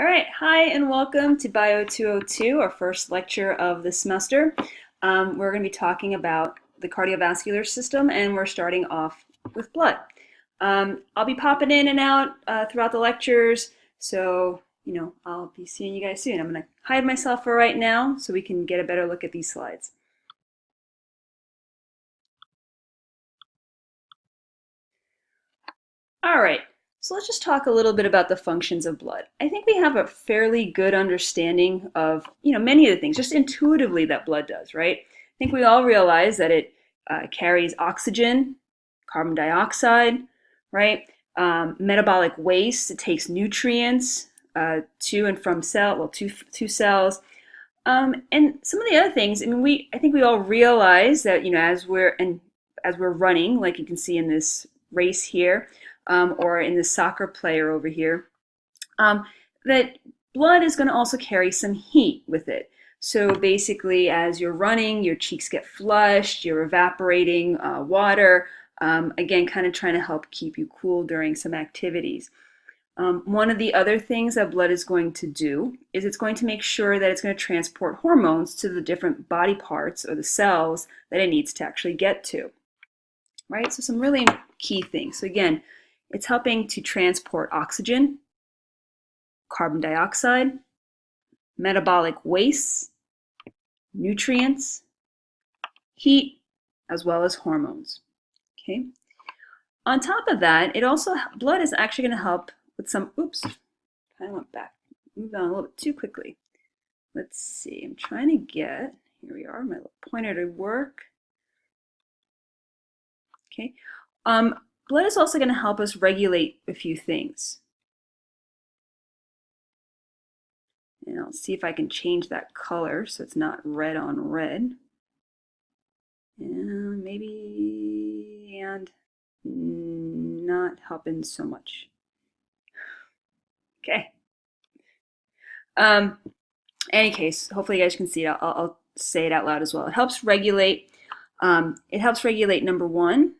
All right, hi and welcome to Bio 202, our first lecture of the semester. We're going to be talking about the cardiovascular system, and we're starting off with blood. I'll be popping in and out throughout the lectures, so I'll be seeing you guys soon. I'm going to hide myself for right now so we can get a better look at these slides. All right. So let's just talk a little bit about the functions of blood. I think we have a fairly good understanding of, many of the things, just intuitively that blood does, right? I think we all realize that it carries oxygen, carbon dioxide, right? Metabolic waste, it takes nutrients to and from to cells. And some of the other things, I think we all realize that, as we're running, like you can see in this race here, or in the soccer player over here, that blood is going to also carry some heat with it. So basically, as you're running, your cheeks get flushed, you're evaporating water, again, kind of trying to help keep you cool during some activities. One of the other things that blood is going to do is it's going to make sure that it's going to transport hormones to the different body parts or the cells that it needs to actually get to, right? So some really key things. So again, it's helping to transport oxygen, carbon dioxide, metabolic wastes, nutrients, heat, as well as hormones. Okay. On top of that, blood is actually going to help with some, I went back, moved on a little bit too quickly. Let's see, I'm trying to get, here we are, my little pointer to work. Okay. Blood is also going to help us regulate a few things. And I'll see if I can change that color so it's not red on red. And maybe, and not helping so much. Okay. Any case, hopefully you guys can see it. I'll say it out loud as well. It helps regulate, number one,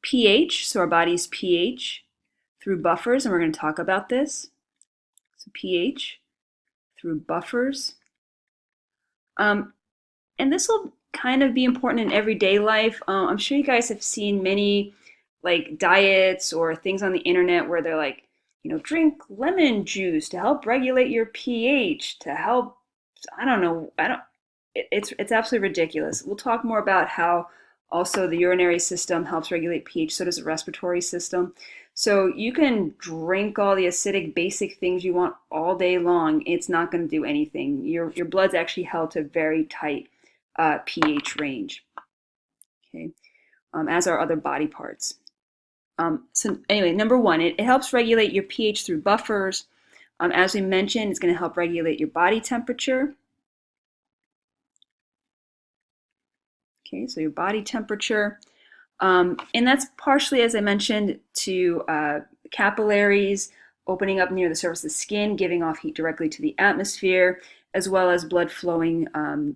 pH, so our body's pH, through buffers, and we're going to talk about this. So pH through buffers. And this will kind of be important in everyday life. I'm sure you guys have seen many diets or things on the internet where they're like, drink lemon juice to help regulate your pH, to help, it's absolutely ridiculous. We'll talk more about how also the urinary system helps regulate pH, so does the respiratory system. So you can drink all the acidic basic things you want all day long. It's not going to do anything. Your blood's actually held to a very tight pH range, okay, as are other body parts. So anyway, number one, it helps regulate your pH through buffers. As we mentioned, it's going to help regulate your body temperature. Okay, so your body temperature. And that's partially, as I mentioned, to capillaries opening up near the surface of the skin, giving off heat directly to the atmosphere, as well as blood flowing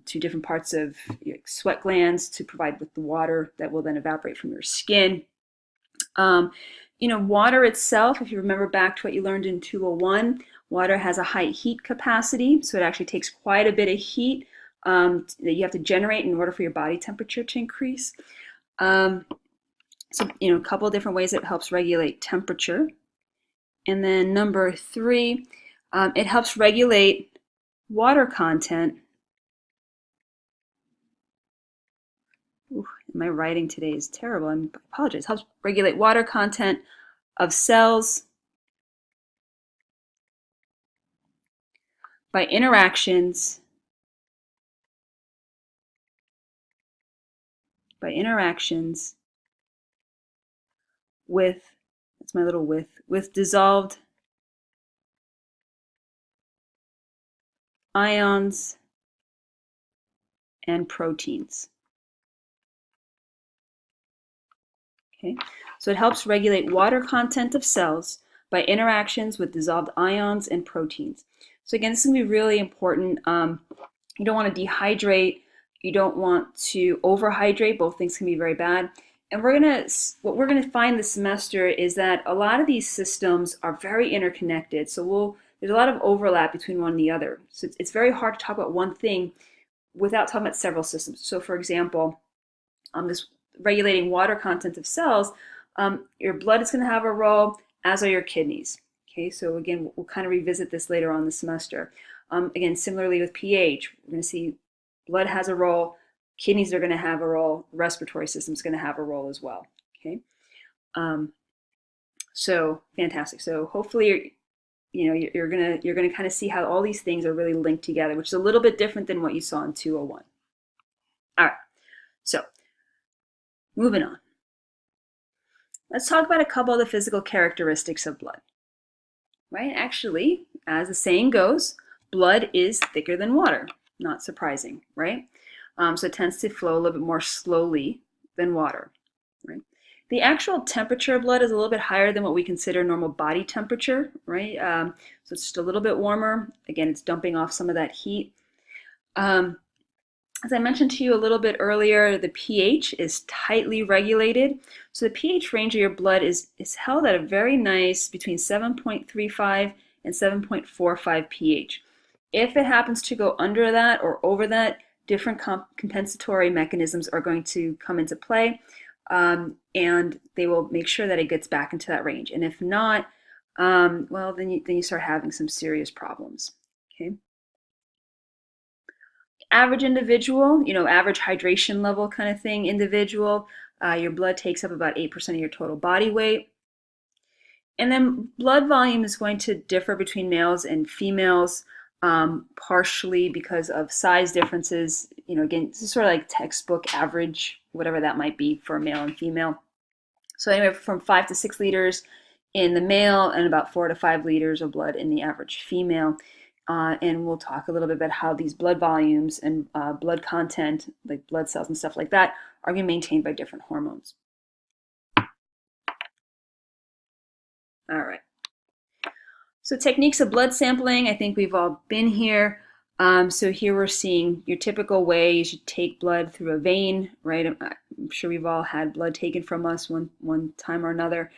to different parts of your sweat glands to provide with the water that will then evaporate from your skin. Water itself, if you remember back to what you learned in 201, water has a high heat capacity, so it actually takes quite a bit of heat that you have to generate in order for your body temperature to increase. So, a couple of different ways it helps regulate temperature. And then number three, it helps regulate water content. Ooh, my writing today is terrible. I apologize. It helps regulate water content of cells by interactions with, that's my little with dissolved ions and proteins. Okay, so it helps regulate water content of cells by interactions with dissolved ions and proteins. So again, this is going to be really important. You don't want to dehydrate. You don't want to overhydrate. Both things can be very bad. And what we're gonna find this semester is that a lot of these systems are very interconnected. So there's a lot of overlap between one and the other. So it's very hard to talk about one thing without talking about several systems. So for example, this regulating water content of cells, your blood is going to have a role, as are your kidneys. Okay, so again, we'll kind of revisit this later on in the semester. Again, similarly with pH, we're going to see blood has a role, kidneys are going to have a role, respiratory system is going to have a role as well. Okay, so fantastic. So hopefully you're gonna kind of see how all these things are really linked together, which is a little bit different than what you saw in 201. All right, so moving on. Let's talk about a couple of the physical characteristics of blood. Right? Actually, as the saying goes, blood is thicker than water. Not surprising, right? So it tends to flow a little bit more slowly than water, right? The actual temperature of blood is a little bit higher than what we consider normal body temperature, right? So it's just a little bit warmer. Again, it's dumping off some of that heat. As I mentioned to you a little bit earlier, the pH is tightly regulated. So the pH range of your blood is held at a very nice between 7.35 and 7.45 pH. If it happens to go under that or over that, different compensatory mechanisms are going to come into play, and they will make sure that it gets back into that range. And if not, well, then you start having some serious problems. Okay. Average individual, average hydration level kind of thing, individual, your blood takes up about 8% of your total body weight. And then blood volume is going to differ between males and females, partially because of size differences. Again, this is sort of like textbook average, whatever that might be for male and female. So anywhere from 5 to 6 liters in the male and about 4 to 5 liters of blood in the average female. And we'll talk a little bit about how these blood volumes and blood content, like blood cells and stuff like that, are being maintained by different hormones. All right. So techniques of blood sampling, I think we've all been here. So here we're seeing your typical ways you take blood through a vein, right? I'm sure we've all had blood taken from us one time or another.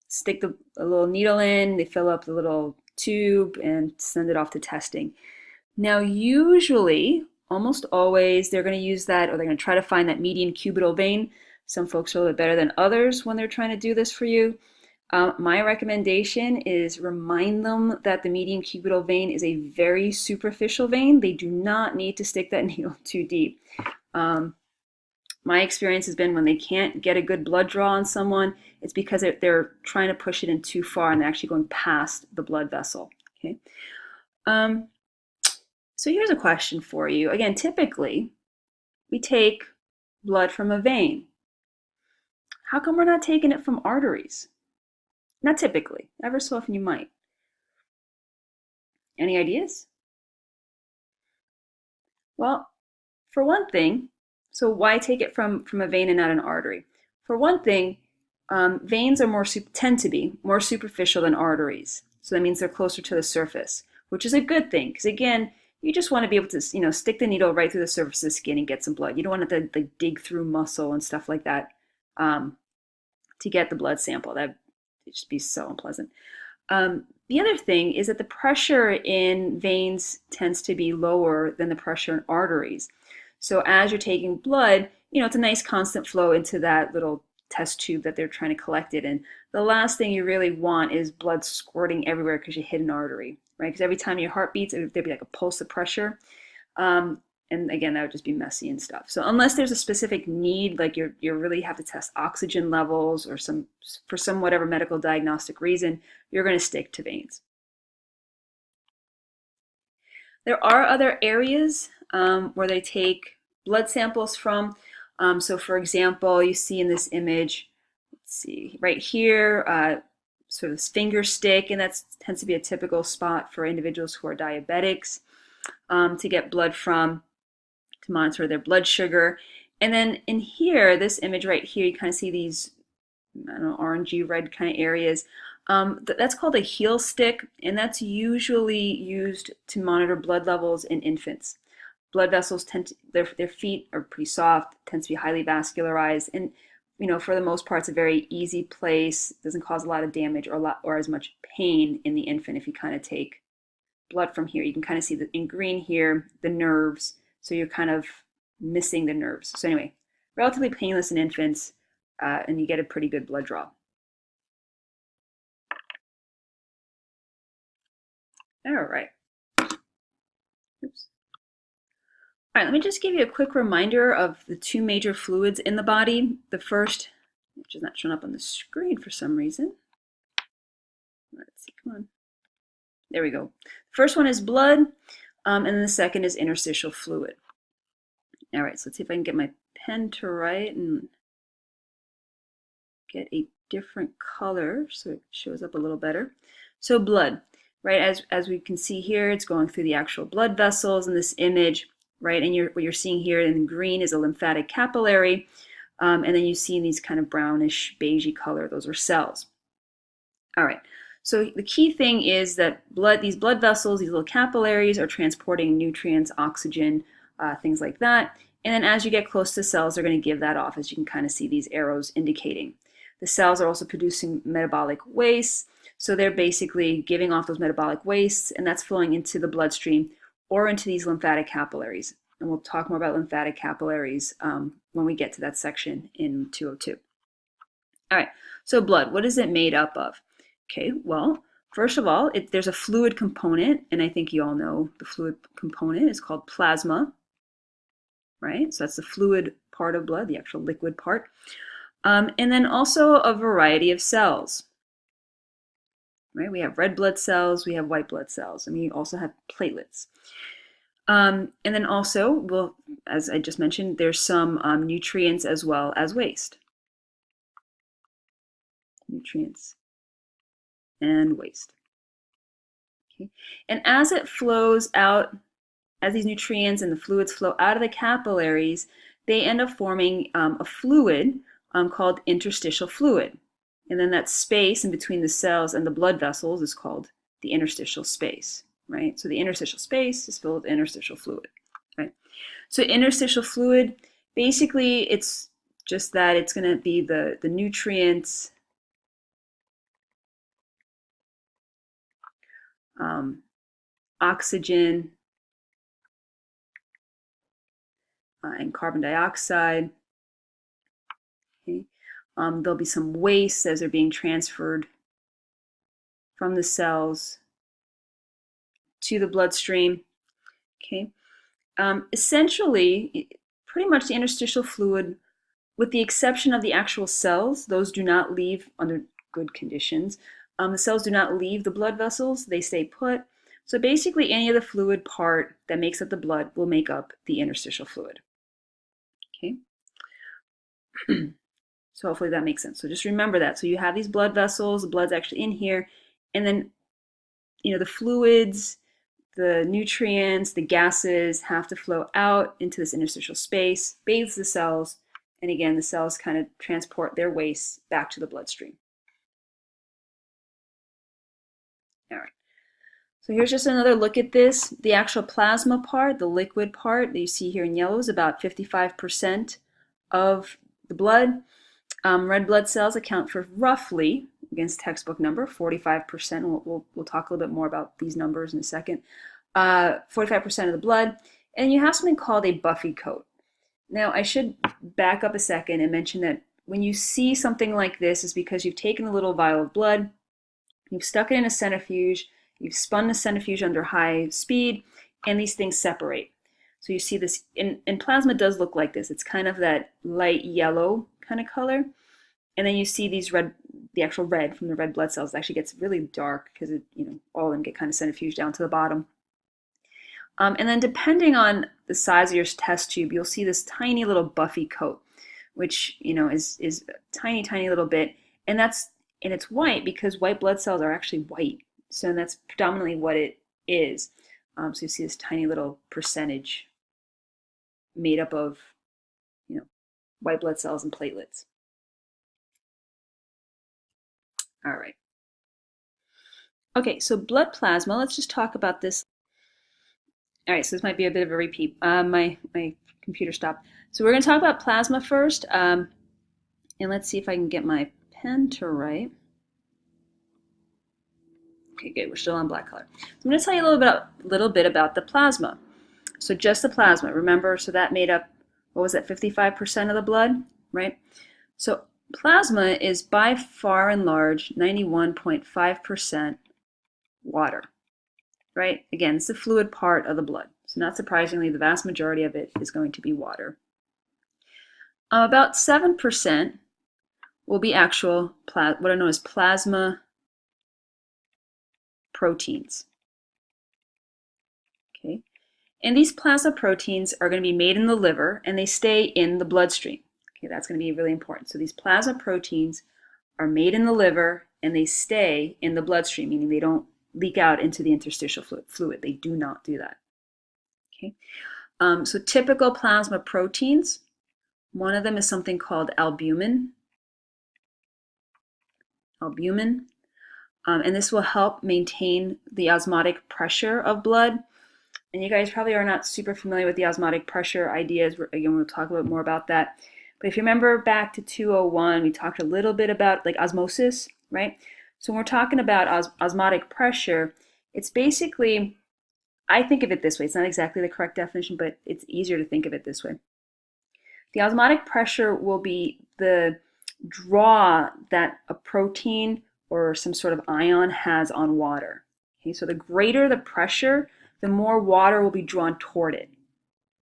Stick a little needle in, they fill up the little tube and send it off to testing. Now, usually, almost always, they're going to use that, or they're going to try to find that median cubital vein. Some folks are a little bit better than others when they're trying to do this for you. My recommendation is remind them that the median cubital vein is a very superficial vein. They do not need to stick that needle too deep. My experience has been when they can't get a good blood draw on someone, it's because they're trying to push it in too far and they're actually going past the blood vessel. Okay. So here's a question for you. Again, typically, we take blood from a vein. How come we're not taking it from arteries? Not typically. Ever so often you might. Any ideas? Well, for one thing, so why take it from a vein and not an artery? For one thing, veins are tend to be more superficial than arteries. So that means they're closer to the surface, which is a good thing. Because again, you just want to be able to, stick the needle right through the surface of the skin and get some blood. You don't want to like dig through muscle and stuff like that to get the blood sample. That'd just be so unpleasant. The other thing is that the pressure in veins tends to be lower than the pressure in arteries. So as you're taking blood, it's a nice constant flow into that little test tube that they're trying to collect it in. The last thing you really want is blood squirting everywhere because you hit an artery, right? Because every time your heart beats, there'd be like a pulse of pressure. And again, that would just be messy and stuff. So unless there's a specific need, like you really have to test oxygen levels or for some whatever medical diagnostic reason, you're going to stick to veins. There are other areas where they take blood samples from. So for example, you see in this image, let's see, right here, sort of this finger stick, and that tends to be a typical spot for individuals who are diabetics to get blood from, to monitor their blood sugar. And then in here, this image right here, you kind of see these, orangey red kind of areas. That's called a heel stick, and that's usually used to monitor blood levels in infants. Blood vessels their feet are pretty soft, tends to be highly vascularized, and for the most part, it's a very easy place. It doesn't cause a lot of damage or as much pain in the infant if you kind of take blood from here. You can kind of see that in green here, the nerves. So you're kind of missing the nerves. So anyway, relatively painless in infants, and you get a pretty good blood draw. All right. Oops. All right, let me just give you a quick reminder of the two major fluids in the body. The first, which is not showing up on the screen for some reason. Let's see, come on. There we go. The first one is blood, and then the second is interstitial fluid. All right, so let's see if I can get my pen to write and get a different color so it shows up a little better. So blood, right, as we can see here, it's going through the actual blood vessels in this image, right? And what you're seeing here in green is a lymphatic capillary, and then you see these kind of brownish, beigey color, those are cells. All right, so the key thing is that these blood vessels, these little capillaries are transporting nutrients, oxygen, things like that. And then as you get close to the cells, they're going to give that off, as you can kind of see these arrows indicating. The cells are also producing metabolic waste, so they're basically giving off those metabolic wastes, and that's flowing into the bloodstream or into these lymphatic capillaries. And we'll talk more about lymphatic capillaries when we get to that section in 202. All right, so blood, what is it made up of? Okay, well, first of all, there's a fluid component, and I think you all know the fluid component is called plasma, right? So that's the fluid part of blood, the actual liquid part. And then also a variety of cells, right? We have red blood cells, we have white blood cells, and we also have platelets. And then also, as I just mentioned, there's some nutrients as well as waste. Nutrients and waste. Okay. And as it flows out, as these nutrients and the fluids flow out of the capillaries, they end up forming a fluid called interstitial fluid. And then that space in between the cells and the blood vessels is called the interstitial space, right? So the interstitial space is filled with interstitial fluid, right? So interstitial fluid, basically it's just that it's going to be the nutrients, oxygen, and carbon dioxide. Okay. There'll be some waste as they're being transferred from the cells to the bloodstream. Okay. Essentially, pretty much the interstitial fluid, with the exception of the actual cells, those do not leave under good conditions. The cells do not leave the blood vessels, they stay put. So basically any of the fluid part that makes up the blood will make up the interstitial fluid. Okay. So hopefully that makes sense. So just remember that. So you have these blood vessels, the blood's actually in here, and then the fluids, the nutrients, the gases have to flow out into this interstitial space, bathes the cells, and again, the cells kind of transport their waste back to the bloodstream. All right. So here's just another look at this. The actual plasma part, the liquid part that you see here in yellow, is about 55% of the blood. Red blood cells account for roughly, against textbook number, 45%. We'll talk a little bit more about these numbers in a second. 45% of the blood. And you have something called a buffy coat. Now, I should back up a second and mention that when you see something like this, it's because you've taken a little vial of blood, you've stuck it in a centrifuge, you've spun the centrifuge under high speed, and these things separate. So you see this, and plasma does look like this. It's kind of that light yellow kind of color. And then you see these the actual red from the red blood cells actually gets really dark because all of them get kind of centrifuged down to the bottom. And then depending on the size of your test tube, you'll see this tiny little buffy coat, which is a tiny, tiny little bit. And it's white because white blood cells are actually white. So that's predominantly what it is. So you see this tiny little percentage made up of white blood cells and platelets. All right. Okay, so blood plasma, let's just talk about this. All right, so this might be a bit of a repeat. My computer stopped. So we're going to talk about plasma first. And let's see if I can get my pen to write. Okay, good. We're still on black color. So I'm going to tell you a little bit about the plasma. So just the plasma, remember, so that made up, what was that, 55% of the blood, right? So plasma is by far and large 91.5% water, right? Again, it's the fluid part of the blood. So not surprisingly, the vast majority of it is going to be water. About 7% will be actual, what are known as plasma proteins. Okay, and these plasma proteins are going to be made in the liver and they stay in the bloodstream. Okay, that's going to be really important. So these plasma proteins are made in the liver and they stay in the bloodstream, meaning they don't leak out into the interstitial fluid. They do not do that. Okay, so typical plasma proteins, one of them is something called albumin. And this will help maintain the osmotic pressure of blood. And you guys probably are not super familiar with the osmotic pressure ideas. Again, we'll talk a little more about that. But if you remember back to 201, we talked a little bit about like osmosis, right? So when we're talking about osmotic pressure, it's basically, I think of it this way. It's not exactly the correct definition, but it's easier to think of it this way. The osmotic pressure will be the draw that a protein or some sort of ion has on water. Okay, so the greater the pressure, the more water will be drawn toward it,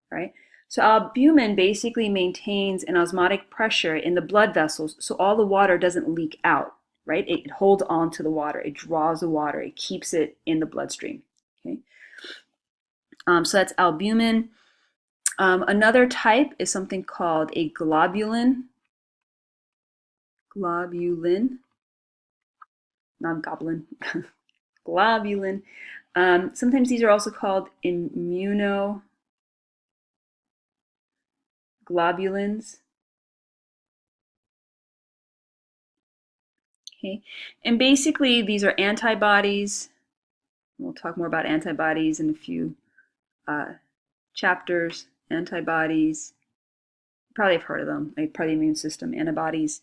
right? So albumin basically maintains an osmotic pressure in the blood vessels so all the water doesn't leak out, right? It holds on to the water, it draws the water, it keeps it in the bloodstream, okay? So that's albumin. Another type is something called a globulin. Not goblin, globulin. Sometimes these are also called immunoglobulins. Okay, and basically these are antibodies. We'll talk more about antibodies in a few chapters. Antibodies, you probably have heard of them, like part of the immune system, antibodies.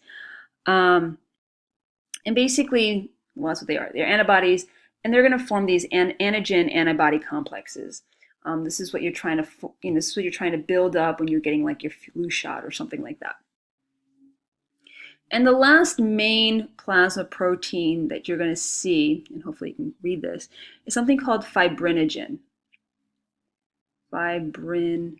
And basically, well, that's what they are. They're antibodies, and they're going to form these antigen antibody complexes. This is what you're trying to, this is what you're trying to build up when you're getting like your flu shot or something like that. And the last main plasma protein that you're going to see, and hopefully you can read this, is something called fibrinogen. Fibrinogen.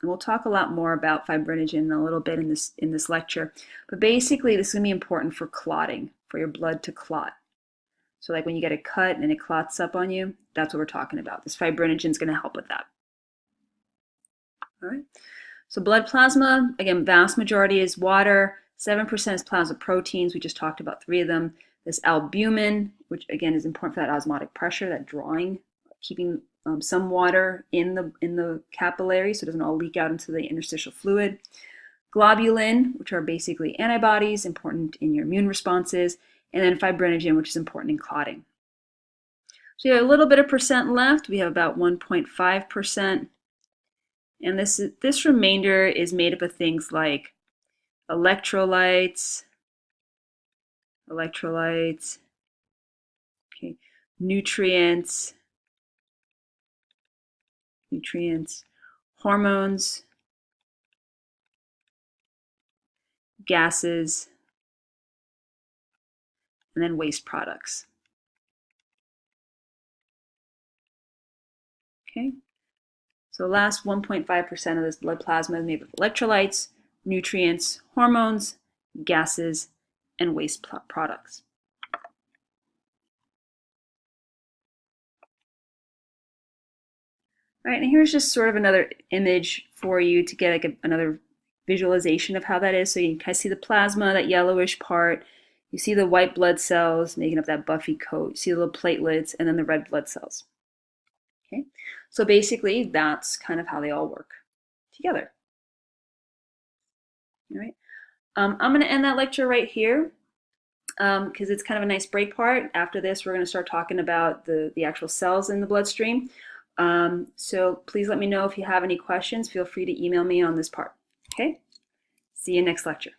And we'll talk a lot more about fibrinogen in a little bit in this lecture. But basically, this is going to be important for clotting, for your blood to clot. So like when you get a cut and it clots up on you, that's what we're talking about. This fibrinogen is going to help with that. All right. So blood plasma, again, vast majority is water. 7% is plasma proteins. We just talked about 3 of them. This albumin, which again is important for that osmotic pressure, that drawing, keeping some water in the capillary so it doesn't all leak out into the interstitial fluid. Globulin, which are basically antibodies, important in your immune responses, and then fibrinogen, which is important in clotting. So you have a little bit of percent left. We have about 1.5%. And this remainder is made up of things like electrolytes, okay, nutrients, hormones, gases, and then waste products. Okay, so the last 1.5% of this blood plasma is made of electrolytes, nutrients, hormones, gases, and waste products. All right, and here's just sort of another image for you to get like another visualization of how that is. So you can kind of see the plasma, that yellowish part. You see the white blood cells making up that buffy coat. You see the little platelets and then the red blood cells. Okay, so basically that's kind of how they all work together. All right, I'm going to end that lecture right here because it's kind of a nice break part. After this, we're going to start talking about the actual cells in the bloodstream. So please let me know if you have any questions. Feel free to email me on this part. Okay, See you next lecture.